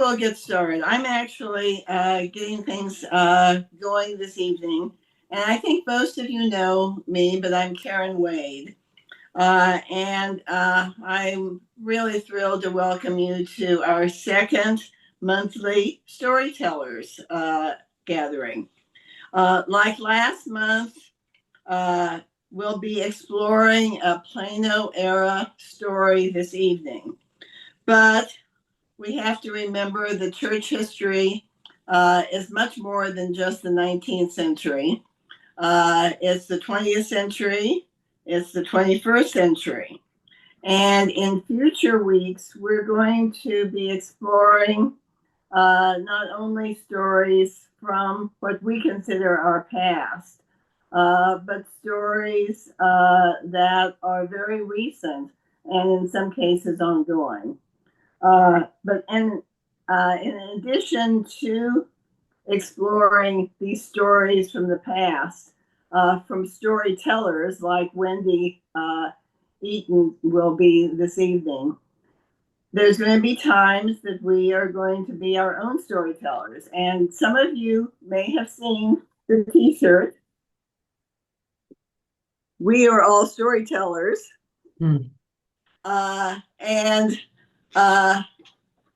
We'll get started. I'm actually getting things going this evening. And I think most of you know me, but I'm Karen Wade. And I'm really thrilled to welcome you to our second monthly Storytellers gathering. Like last month, uh, we'll be exploring a Plano era story this evening. But we have to remember that church history is much more than just the 19th century. It's the 20th century, it's the 21st century. And in future weeks, we're going to be exploring not only stories from what we consider our past, but stories that are very recent and in some cases ongoing. But in addition to exploring these stories from the past, from storytellers like Wendy Eaton will be this evening, there's going to be times that we are going to be our own storytellers. And some of you may have seen the t-shirt. We are all storytellers. And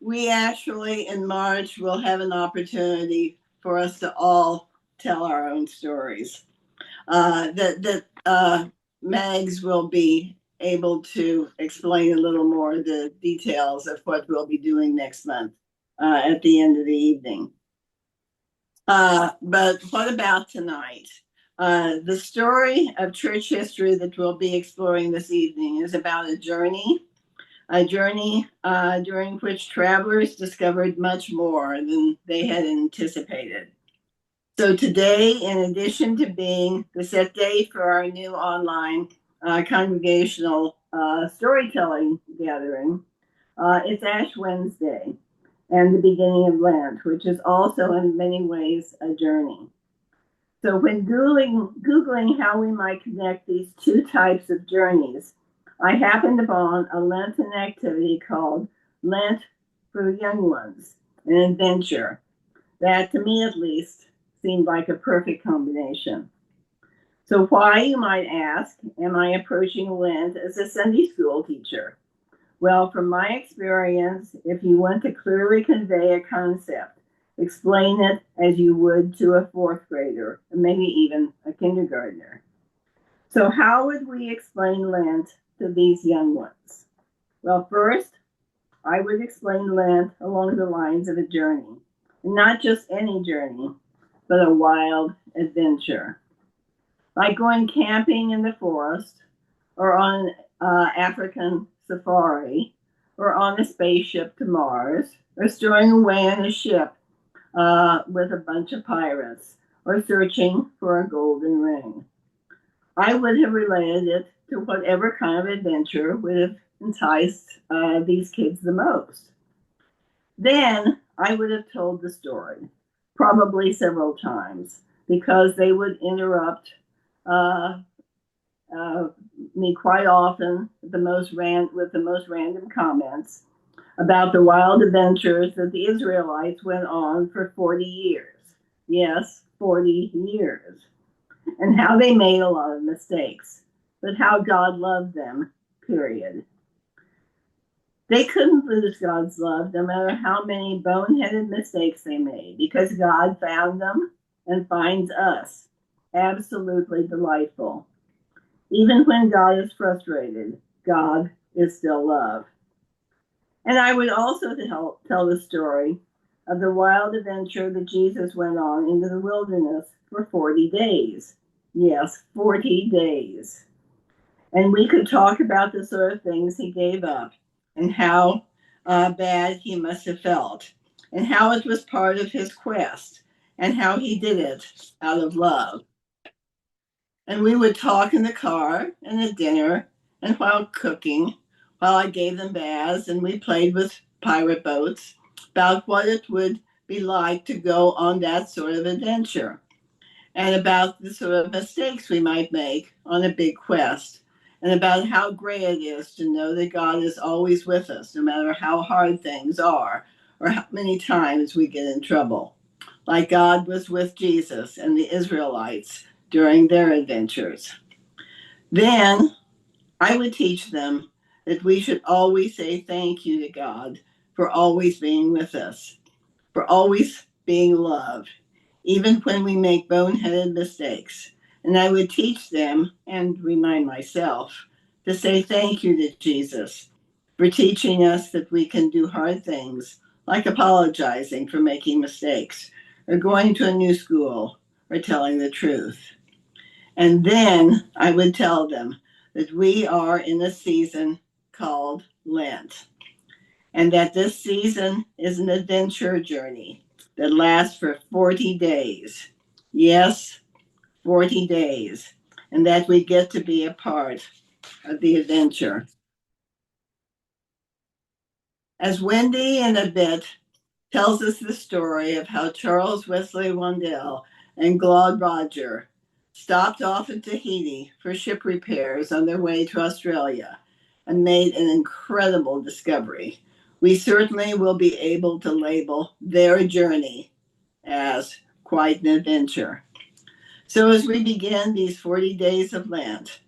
we actually in March will have an opportunity for us to all tell our own stories. Mags will be able to explain a little more the details of what we'll be doing next month at the end of the evening. But what about tonight? The story of church history that we'll be exploring this evening is about a journey during which travelers discovered much more than they had anticipated. So today, in addition to being the set day for our new online congregational storytelling gathering, it's Ash Wednesday and the beginning of Lent, which is also in many ways a journey. So when Googling how we might connect these two types of journeys, I happened upon a Lenten activity called Lent for the Young Ones, an adventure that, to me at least, seemed like a perfect combination. So why, you might ask, am I approaching Lent as a Sunday school teacher? Well, from my experience, if you want to clearly convey a concept, explain it as you would to a fourth grader, or maybe even a kindergartner. So how would we explain Lent to these young ones? Well, first, I would explain Lent along the lines of a journey, and not just any journey, but a wild adventure. Like going camping in the forest, or on an African safari, or on a spaceship to Mars, or stowing away in a ship with a bunch of pirates, or searching for a golden ring. I would have related it to whatever kind of adventure would have enticed these kids the most. Then I would have told the story, probably several times, because they would interrupt me quite often with the most random comments about the wild adventures that the Israelites went on for 40 years. Yes, 40 years. And how they made a lot of mistakes, but how God loved them, period. They couldn't lose God's love no matter how many boneheaded mistakes they made, because God found them and finds us absolutely delightful. Even when God is frustrated, God is still love. And I would also tell the story of the wild adventure that Jesus went on into the wilderness for 40 days. Yes, 40 days. And we could talk about the sort of things he gave up and how bad he must have felt and how it was part of his quest and how he did it out of love. And we would talk in the car and at dinner and while cooking, while I gave them baths and we played with pirate boats about what it would be like to go on that sort of adventure and about the sort of mistakes we might make on a big quest and about how great it is to know that God is always with us, no matter how hard things are or how many times we get in trouble, like God was with Jesus and the Israelites during their adventures. Then I would teach them that we should always say thank you to God for always being with us, for always being loved, even when we make boneheaded mistakes. And I would teach them and remind myself to say thank you to Jesus for teaching us that we can do hard things, like apologizing for making mistakes, or going to a new school, or telling the truth. And then I would tell them that we are in a season called Lent, and that this season is an adventure journey that lasts for 40 days. Yes, 40 days. And that we get to be a part of the adventure. As Wendy in a bit tells us the story of how Charles Wesley Wandell and Glaud Rodger stopped off in Tahiti for ship repairs on their way to Australia and made an incredible discovery. We certainly will be able to label their journey as quite an adventure. So, as we begin these 40 days of Lent,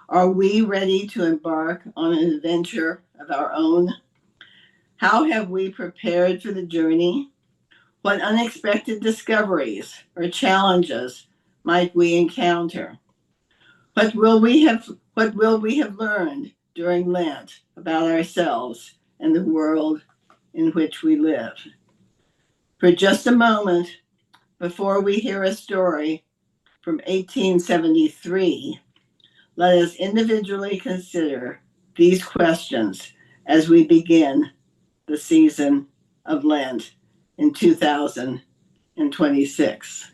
are we ready to embark on an adventure of our own? How have we prepared for the journey? What unexpected discoveries or challenges might we encounter? What will we have learned during Lent about ourselves and the world in which we live? For just a moment, before we hear a story from 1873, let us individually consider these questions as we begin the season of Lent in 2026.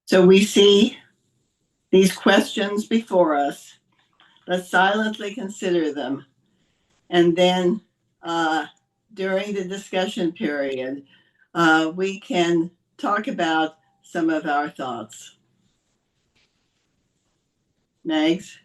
So we see these questions before us. Let's silently consider them. And then during the discussion period, we can talk about some of our thoughts. Megs?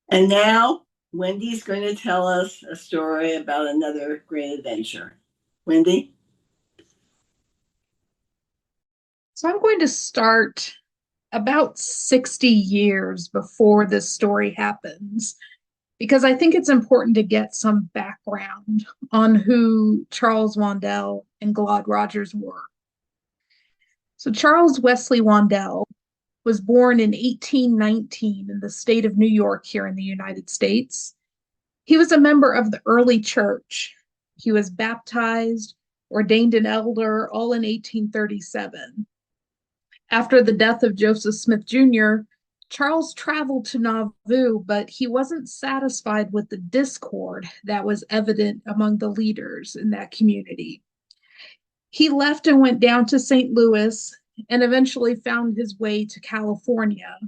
And now Wendy's going to tell us a story about another great adventure. Wendy? So I'm going to start about 60 years before this story happens, because I think it's important to get some background on who Charles Wandell and Glaud Rodgers were. So Charles Wesley Wandell was born in 1819 in the state of New York here in the United States. He was a member of the early church. He was baptized, ordained an elder, all in 1837. After the death of Joseph Smith Jr., Charles traveled to Nauvoo, but he wasn't satisfied with the discord that was evident among the leaders in that community. He left and went down to St. Louis and eventually found his way to California.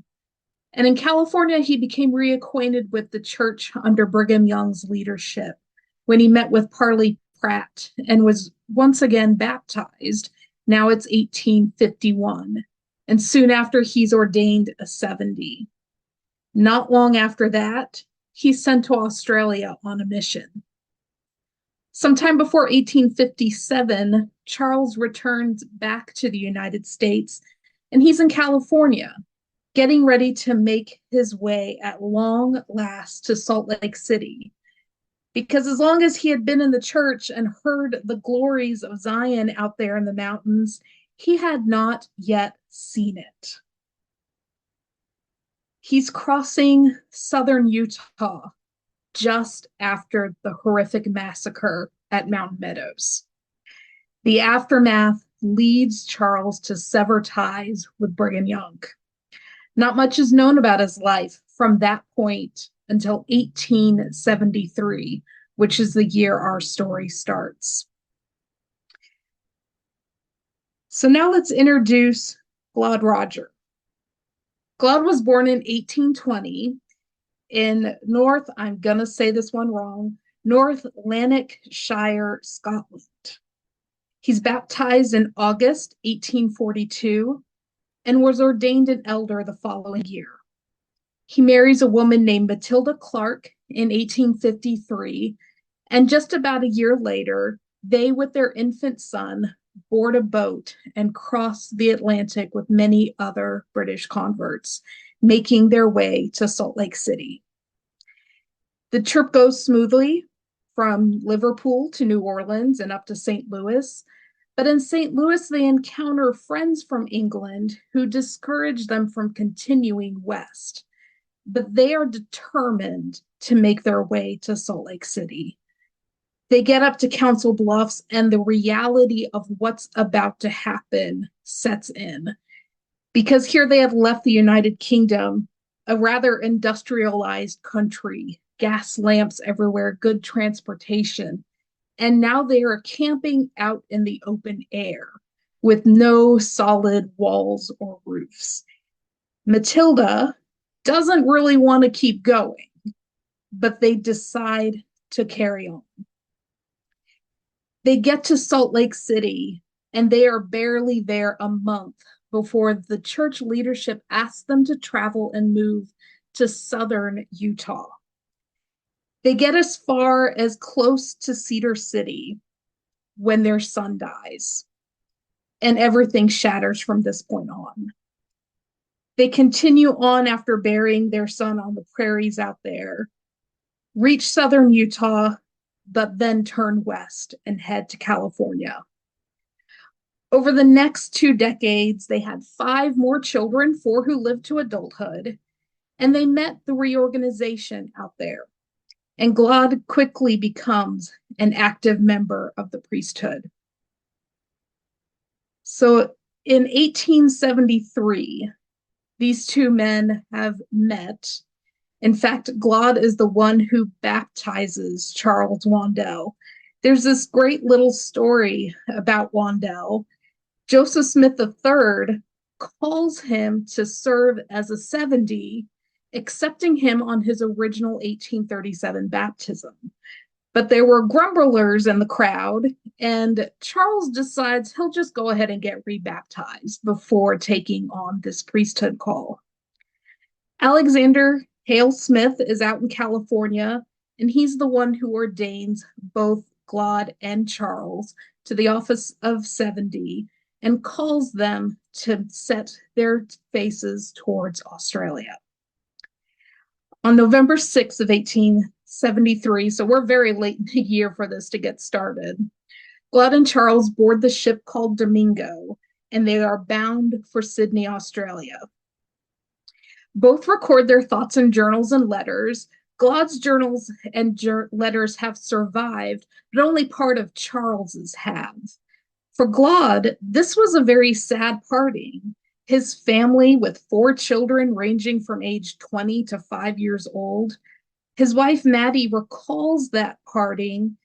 And in California, he became reacquainted with the church under Brigham Young's leadership when he met with Parley Pratt and was once again baptized. Now it's 1851. And soon after, he's ordained a 70. Not long after that, he's sent to Australia on a mission. Sometime before 1857, Charles returns back to the United States, and he's in California, getting ready to make his way at long last to Salt Lake City. Because as long as he had been in the church and heard the glories of Zion out there in the mountains, he had not yet seen it. He's crossing southern Utah just after the horrific massacre at Mountain Meadows. The aftermath leads Charles to sever ties with Brigham Young. Not much is known about his life from that point until 1873, which is the year our story starts. So now let's introduce Glaud Rodger. Glaud was born in 1820 in I'm going to say this one wrong, North Lanarkshire, Scotland. He's baptized in August 1842 and was ordained an elder the following year. He marries a woman named Matilda Clark in 1853, and just about a year later, they, with their infant son, board a boat and cross the Atlantic with many other British converts, making their way to Salt Lake City. The trip goes smoothly from Liverpool to New Orleans and up to St. Louis. But in St. Louis, they encounter friends from England who discourage them from continuing west. But they are determined to make their way to Salt Lake City. They get up to Council Bluffs, and the reality of what's about to happen sets in. Because here they have left the United Kingdom, a rather industrialized country, gas lamps everywhere, good transportation. And now they are camping out in the open air with no solid walls or roofs. Matilda doesn't really want to keep going, but they decide to carry on. They get to Salt Lake City, and they are barely there a month before the church leadership asks them to travel and move to southern Utah. They get as far as close to Cedar City when their son dies, and everything shatters from this point on. They continue on after burying their son on the prairies out there, reach southern Utah, but then turn west and head to California. Over the next 2 decades, they had 5 more children, 4 who lived to adulthood, and they met the reorganization out there. And Glaud quickly becomes an active member of the priesthood. So in 1873, these 2 men have met. In fact, Glaud is the one who baptizes Charles Wandell. There's this great little story about Wandell. Joseph Smith III calls him to serve as a 70, accepting him on his original 1837 baptism. But there were grumblers in the crowd, and Charles decides he'll just go ahead and get rebaptized before taking on this priesthood call. Alexander Hale Smith is out in California, and he's the one who ordains both Glaud and Charles to the office of 70 and calls them to set their faces towards Australia. On November 6th of 1873, so we're very late in the year for this to get started, Glaud and Charles board the ship called Domingo, and they are bound for Sydney, Australia. Both record their thoughts in journals and letters. Glaud's journals and letters have survived, but only part of Charles's have. For Glaud, this was a very sad parting. His family, with 4 children ranging from age 20 to 5 years old, his wife Maddie recalls that parting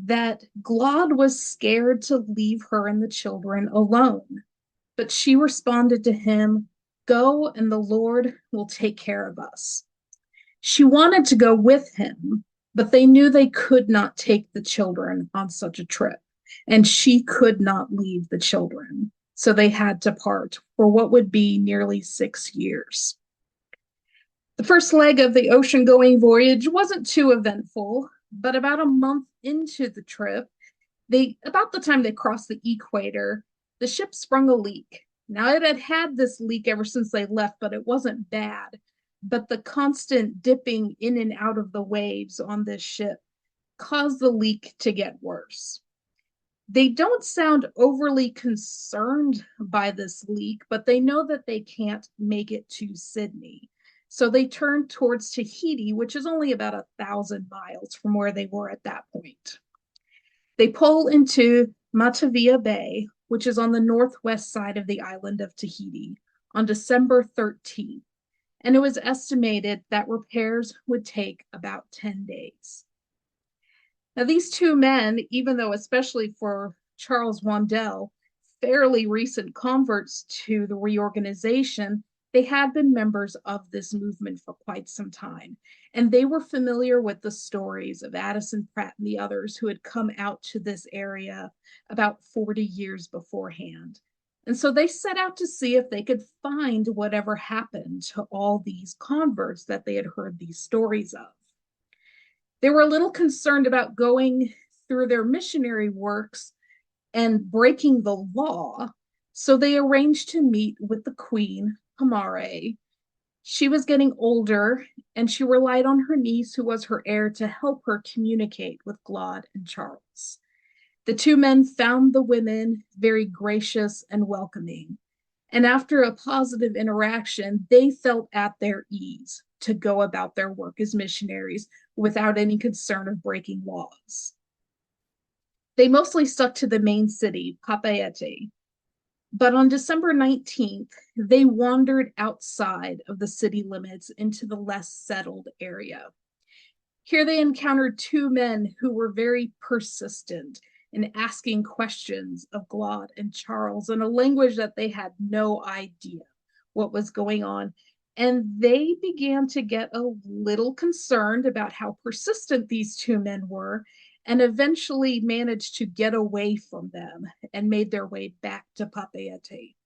that Glaud was scared to leave her and the children alone. But she responded to him, "Go and the Lord will take care of us." She wanted to go with him, but they knew they could not take the children on such a trip, and she could not leave the children. So they had to part for what would be nearly 6 years. The first leg of the ocean-going voyage wasn't too eventful, but about a month into the trip, about the time they crossed the equator, the ship sprung a leak. Now, it had had this leak ever since they left, but it wasn't bad. But the constant dipping in and out of the waves on this ship caused the leak to get worse. They don't sound overly concerned by this leak, but they know that they can't make it to Sydney. So they turn towards Tahiti, which is only about 1,000 miles from where they were at that point. They pull into Matavai Bay, which is on the northwest side of the island of Tahiti, on December 13th, and it was estimated that repairs would take about 10 days. Now, these 2 men, even though especially for Charles Wandell, fairly recent converts to the reorganization, they had been members of this movement for quite some time, and they were familiar with the stories of Addison Pratt and the others who had come out to this area about 40 years beforehand. And so they set out to see if they could find whatever happened to all these converts that they had heard these stories of. They were a little concerned about going through their missionary works and breaking the law, so they arranged to meet with the Queen, Hamare. She was getting older, and she relied on her niece, who was her heir, to help her communicate with Glaud and Charles. The 2 men found the women very gracious and welcoming, and after a positive interaction, they felt at their ease to go about their work as missionaries without any concern of breaking laws. They mostly stuck to the main city, Papeete, but on December 19th, they wandered outside of the city limits into the less settled area. Here they encountered 2 men who were very persistent in asking questions of Glaud and Charles in a language that they had no idea what was going on. And they began to get a little concerned about how persistent these 2 men were, and eventually managed to get away from them and made their way back to Papeete.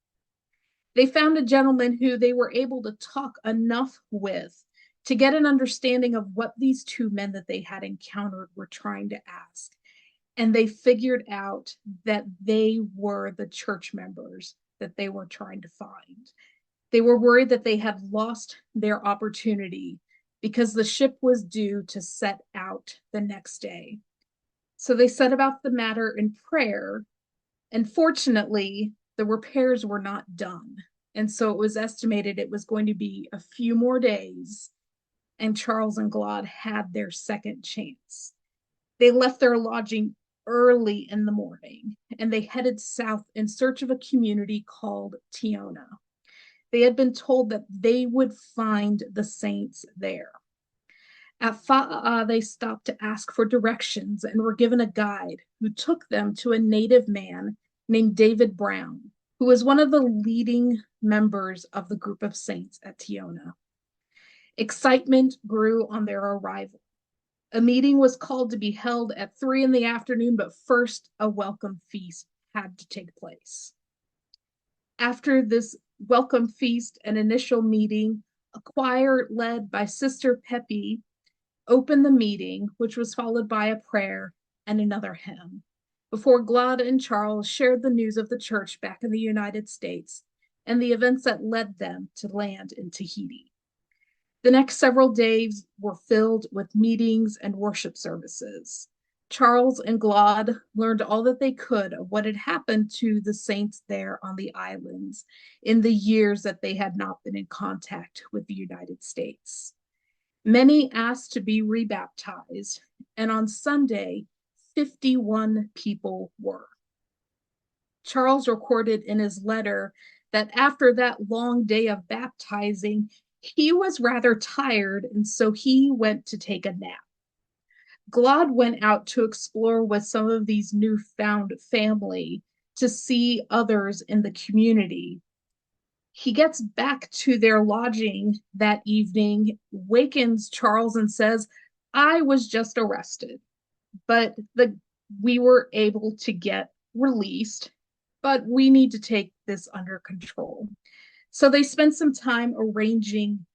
They found a gentleman who they were able to talk enough with to get an understanding of what these 2 men that they had encountered were trying to ask. And they figured out that they were the church members that they were trying to find. They were worried that they had lost their opportunity because the ship was due to set out the next day. So they set about the matter in prayer, and fortunately, the repairs were not done. And so it was estimated it was going to be a few more days, and Charles and Glaud had their second chance. They left their lodging early in the morning, and they headed south in search of a community called Tiona. They had been told that they would find the saints there. At Fa'a, they stopped to ask for directions and were given a guide who took them to a native man named David Brown, who was one of the leading members of the group of saints at Tiona. Excitement grew on their arrival. A meeting was called to be held at 3 p.m, but first a welcome feast had to take place. After this welcome feast and initial meeting, A choir led by Sister Pepe opened the meeting, which was followed by a prayer and another hymn, before Glaud and Charles shared the news of the church back in the United States and the events that led them to land in Tahiti. The next several days were filled with meetings and worship services. Charles and Glaud learned all that they could of what had happened to the saints there on the islands in the years that they had not been in contact with the United States. Many asked to be rebaptized, and on Sunday, 51 people were. Charles recorded in his letter that after that long day of baptizing, he was rather tired, and so he went to take a nap. Glaud went out to explore with some of these newfound family to see others in the community. He gets back to their lodging that evening, wakens Charles, and says, I was just arrested, but we were able to get released, but we need to take this under control. So they spent some time arranging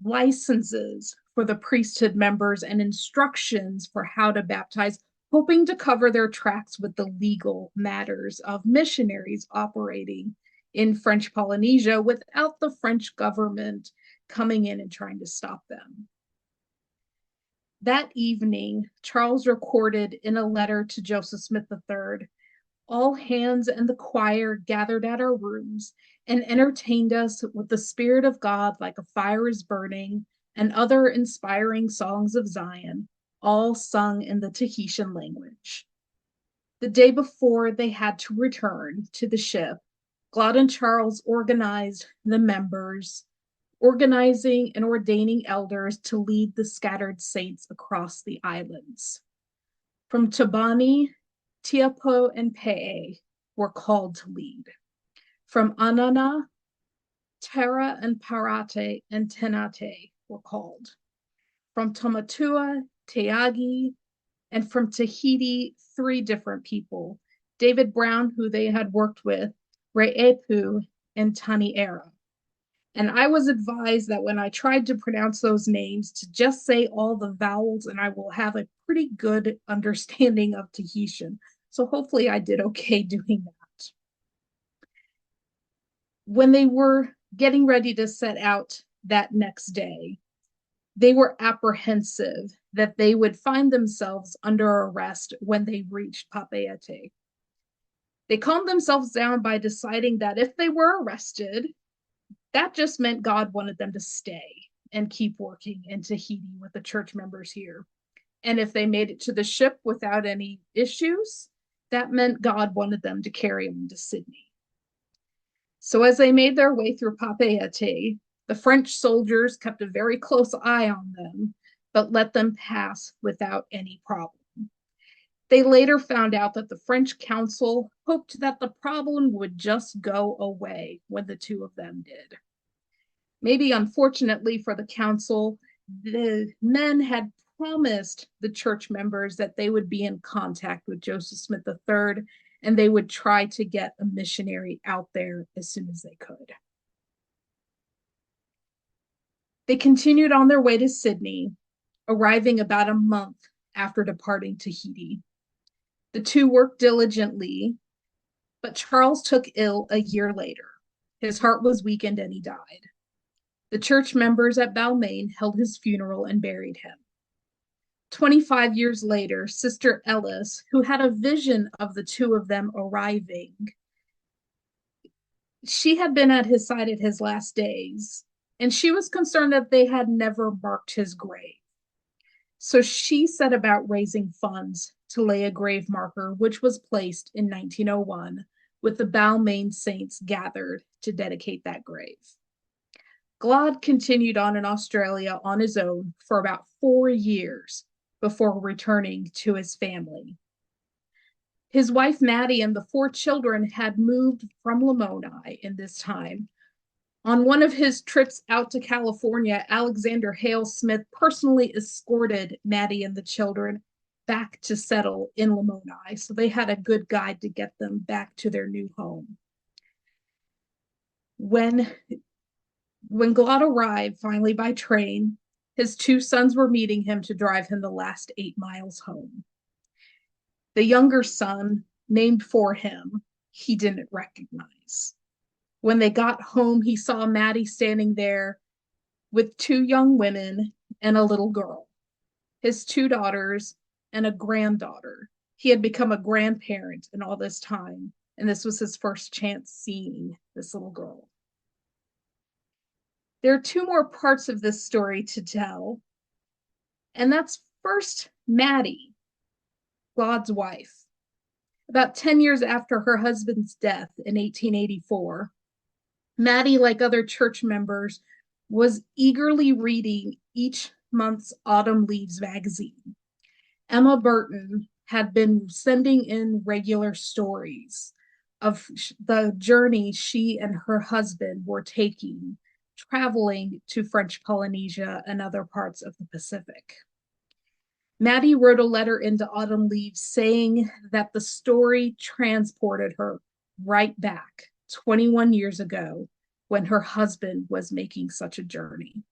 licenses for the priesthood members and instructions for how to baptize, hoping to cover their tracks with the legal matters of missionaries operating in French Polynesia without the French government coming in and trying to stop them. That evening, Charles recorded in a letter to Joseph Smith III, all hands and the choir gathered at our rooms and entertained us with the Spirit of God like a fire is burning and other inspiring songs of Zion, all sung in the Tahitian language. The day before they had to return to the ship, Glaud and Charles organized the members, organizing and ordaining elders to lead the scattered saints across the islands. From Tabani, Tiapo, and Pe'e were called to lead. From Anana, Tara, and Parate, and Tenate were called. From Tomatua, Teagi, and from Tahiti, 3 different people, David Brown, who they had worked with, Re'epu, and Taniera. And I was advised that when I tried to pronounce those names, to just say all the vowels, and I will have a pretty good understanding of Tahitian. So hopefully I did okay doing that. When they were getting ready to set out that next day, they were apprehensive that they would find themselves under arrest when they reached Papeete. They calmed themselves down by deciding that if they were arrested, that just meant God wanted them to stay and keep working in Tahiti with the church members here. And if they made it to the ship without any issues, that meant God wanted them to carry them to Sydney. So as they made their way through Papeete, the French soldiers kept a very close eye on them, but let them pass without any problem. They later found out that the French council hoped that the problem would just go away when the 2 of them did. Maybe unfortunately for the council, the men had promised the church members that they would be in contact with Joseph Smith III and they would try to get a missionary out there as soon as they could. They continued on their way to Sydney, arriving about a month after departing Tahiti. The 2 worked diligently, but Charles took ill a year later. His heart was weakened and he died. The church members at Balmain held his funeral and buried him. 25 years later, Sister Ellis, who had a vision of the 2 of them arriving, she had been at his side at his last days, and she was concerned that they had never marked his grave. So she set about raising funds to lay a grave marker, which was placed in 1901, with the Balmain Saints gathered to dedicate that grave. Glaud continued on in Australia on his own for about 4 years before returning to his family. His wife Maddie and the 4 children had moved from Lamoni in this time. On one of his trips out to California, Alexander Hale Smith personally escorted Maddie and the children back to settle in Lamoni, so they had a good guide to get them back to their new home. When When Glaud arrived, finally by train, his two sons were meeting him to drive him the last 8 miles home. The younger son, named for him, he didn't recognize. When they got home, he saw Maddie standing there with two young women and a little girl, his two daughters and a granddaughter. He had become a grandparent in all this time, and this was his first chance seeing this little girl. There are two more parts of this story to tell, and that's first Maddie, Glaud's wife. About 10 years after her husband's death in 1884, Maddie, like other church members, was eagerly reading each month's Autumn Leaves magazine. Emma Burton had been sending in regular stories of the journey she and her husband were taking, traveling to French Polynesia and other parts of the Pacific. Maddie wrote a letter into Autumn Leaves saying that the story transported her right back 21 years ago when her husband was making such a journey.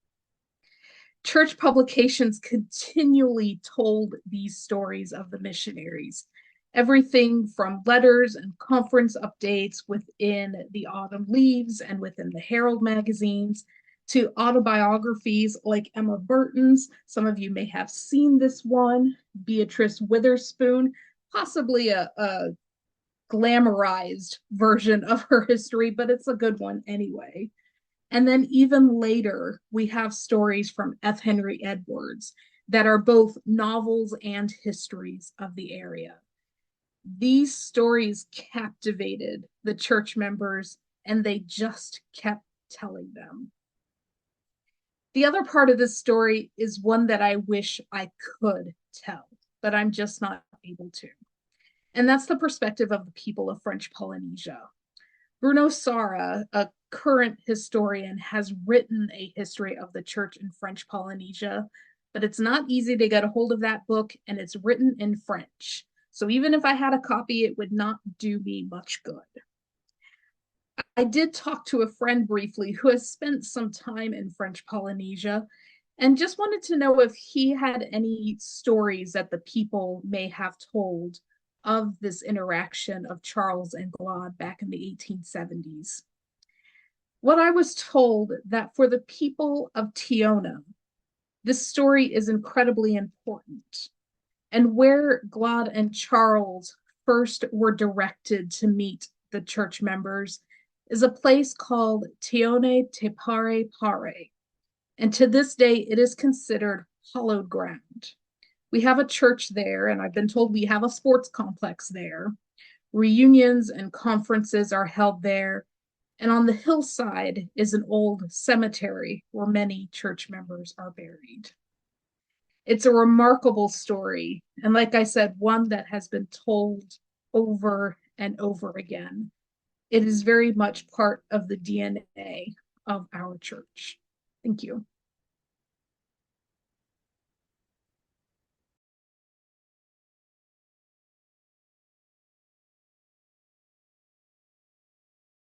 Church publications continually told these stories of the missionaries, everything from letters and conference updates within the Autumn Leaves and within the Herald magazines to autobiographies like Emma Burton's. Some of you may have seen this one, Beatrice Witherspoon, possibly a glamorized version of her history, but it's a good one anyway. And then even later, we have stories from F. Henry Edwards that are both novels and histories of the area. These stories captivated the church members, and they just kept telling them. The other part of this story is one that I wish I could tell, but I'm just not able to. And that's the perspective of the people of French Polynesia. Bruno Sara, a current historian, has written a history of the church in French Polynesia, but it's not easy to get a hold of that book, and it's written in French. So even if I had a copy, it would not do me much good. I did talk to a friend briefly who has spent some time in French Polynesia and just wanted to know if he had any stories that the people may have told of this interaction of Charles and Glaud back in the 1870s. What I was told that for the people of Tiona, this story is incredibly important. And where Glaud and Charles first were directed to meet the church members is a place called Tione Te Pare Pare. And to this day, it is considered hallowed ground. We have a church there, and I've been told we have a sports complex there. Reunions and conferences are held there. And on the hillside is an old cemetery where many church members are buried. It's a remarkable story. And like I said, one that has been told over and over again. It is very much part of the DNA of our church. Thank you.